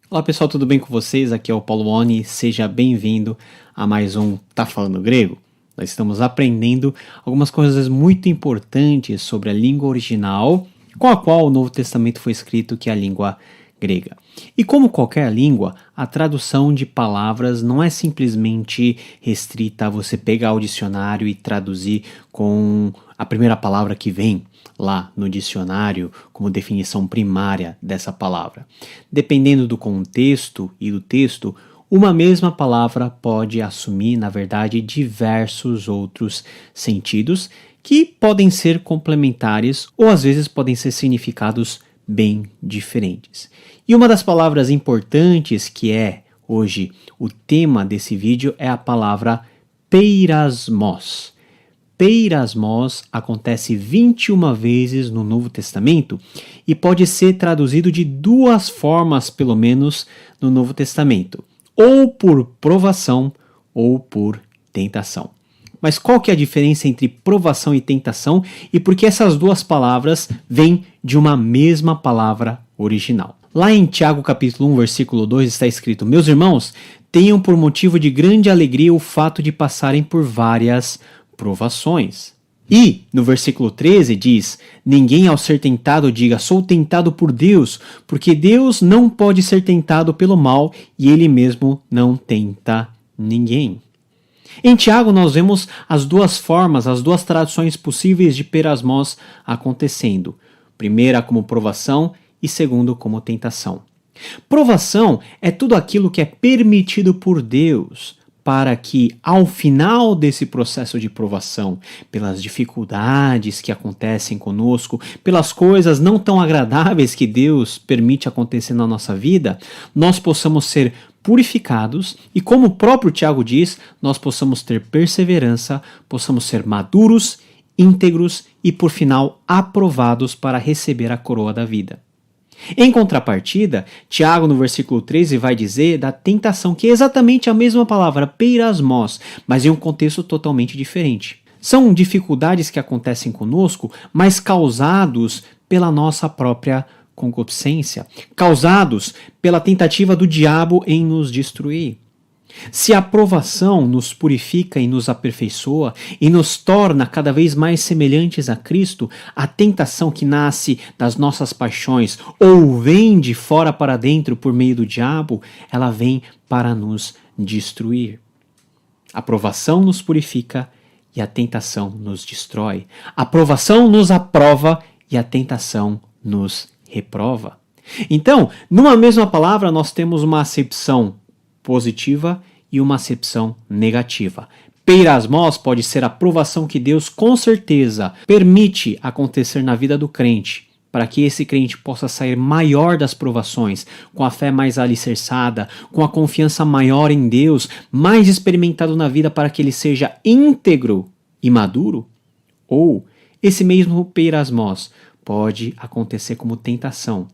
Olá pessoal, tudo bem com vocês? Aqui é o Paulo Oni, seja bem-vindo a mais um Tá Falando Grego? Nós estamos aprendendo algumas coisas muito importantes sobre a língua original com a qual o Novo Testamento foi escrito, que é a língua grega. E como qualquer língua, a tradução de palavras não é simplesmente restrita a você pegar o dicionário e traduzir com a primeira palavra que vem lá no dicionário como definição primária dessa palavra. Dependendo do contexto e do texto, uma mesma palavra pode assumir, na verdade, diversos outros sentidos que podem ser complementares ou às vezes podem ser significados bem diferentes. E uma das palavras importantes que é hoje o tema desse vídeo é a palavra peirasmos. Peirasmos acontece 21 vezes no Novo Testamento e pode ser traduzido de duas formas, pelo menos, no Novo Testamento. Ou por provação ou por tentação. Mas qual que é a diferença entre provação e tentação e por que essas duas palavras vêm de uma mesma palavra original? Lá em Tiago capítulo 1, versículo 2 está escrito: Meus irmãos, tenham por motivo de grande alegria o fato de passarem por várias provações. E, no versículo 13 diz: Ninguém ao ser tentado diga, sou tentado por Deus, porque Deus não pode ser tentado pelo mal e Ele mesmo não tenta ninguém. Em Tiago nós vemos as duas formas, as duas traduções possíveis de peirasmos acontecendo. Primeira como provação e segundo como tentação. Provação é tudo aquilo que é permitido por Deus, para que, ao final desse processo de provação, pelas dificuldades que acontecem conosco, pelas coisas não tão agradáveis que Deus permite acontecer na nossa vida, nós possamos ser purificados e, como o próprio Tiago diz, nós possamos ter perseverança, possamos ser maduros, íntegros e, por final, aprovados para receber a coroa da vida. Em contrapartida, Tiago no versículo 13 vai dizer da tentação, que é exatamente a mesma palavra, peirasmos, mas em um contexto totalmente diferente. São dificuldades que acontecem conosco, mas causados pela nossa própria concupiscência, causados pela tentativa do diabo em nos destruir. Se a provação nos purifica e nos aperfeiçoa e nos torna cada vez mais semelhantes a Cristo, a tentação que nasce das nossas paixões ou vem de fora para dentro por meio do diabo, ela vem para nos destruir. A provação nos purifica e a tentação nos destrói. A provação nos aprova e a tentação nos reprova. Então, numa mesma palavra, nós temos uma acepção positiva e uma acepção negativa. Peirasmos pode ser a provação que Deus com certeza permite acontecer na vida do crente, para que esse crente possa sair maior das provações, com a fé mais alicerçada, com a confiança maior em Deus, mais experimentado na vida para que ele seja íntegro e maduro. Ou esse mesmo peirasmos pode acontecer como tentação,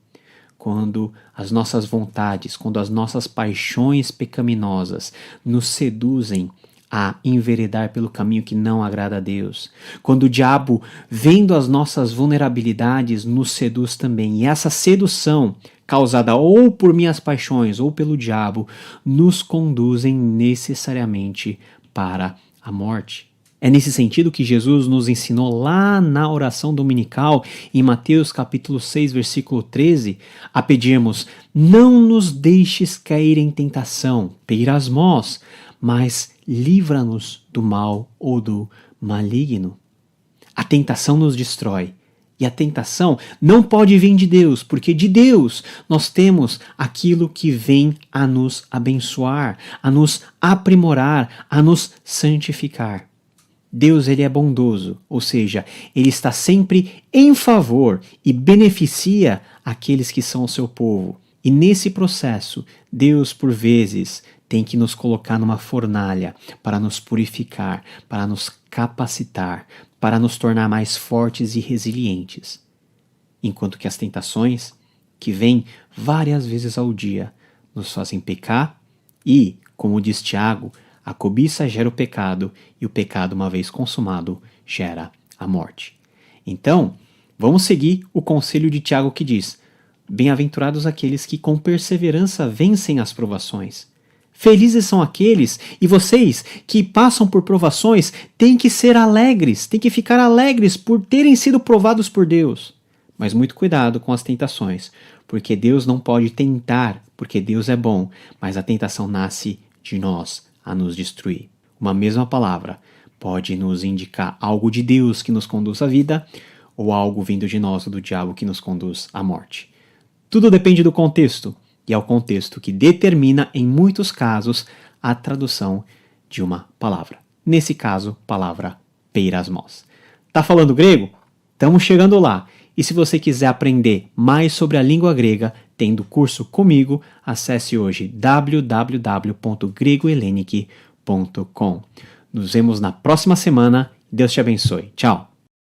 quando as nossas vontades, quando as nossas paixões pecaminosas nos seduzem a enveredar pelo caminho que não agrada a Deus. Quando o diabo, vendo as nossas vulnerabilidades, nos seduz também. E essa sedução, causada ou por minhas paixões ou pelo diabo, nos conduzem necessariamente para a morte. É nesse sentido que Jesus nos ensinou lá na oração dominical, em Mateus capítulo 6, versículo 13, a pedirmos: não nos deixes cair em tentação, peirasmos, mas livra-nos do mal ou do maligno. A tentação nos destrói. E a tentação não pode vir de Deus, porque de Deus nós temos aquilo que vem a nos abençoar, a nos aprimorar, a nos santificar. Deus, ele é bondoso, ou seja, ele está sempre em favor e beneficia aqueles que são o seu povo. E nesse processo, Deus, por vezes, tem que nos colocar numa fornalha para nos purificar, para nos capacitar, para nos tornar mais fortes e resilientes. Enquanto que as tentações, que vêm várias vezes ao dia, nos fazem pecar e, como diz Tiago, A cobiça gera o pecado, e o pecado, uma vez consumado, gera a morte. Então, vamos seguir o conselho de Tiago que diz: bem-aventurados aqueles que com perseverança vencem as provações. Felizes são aqueles, e vocês que passam por provações têm que ser alegres, têm que ficar alegres por terem sido provados por Deus. Mas muito cuidado com as tentações, porque Deus não pode tentar, porque Deus é bom, mas a tentação nasce de nós a nos destruir. Uma mesma palavra pode nos indicar algo de Deus que nos conduz à vida, ou algo vindo de nós ou do diabo que nos conduz à morte. Tudo depende do contexto, e é o contexto que determina, em muitos casos, a tradução de uma palavra. Nesse caso, palavra peirasmos. Tá falando grego? Estamos chegando lá. E se você quiser aprender mais sobre a língua grega, tendo curso comigo, acesse hoje www.gregohellenic.com. Nos vemos na próxima semana. Deus te abençoe. Tchau!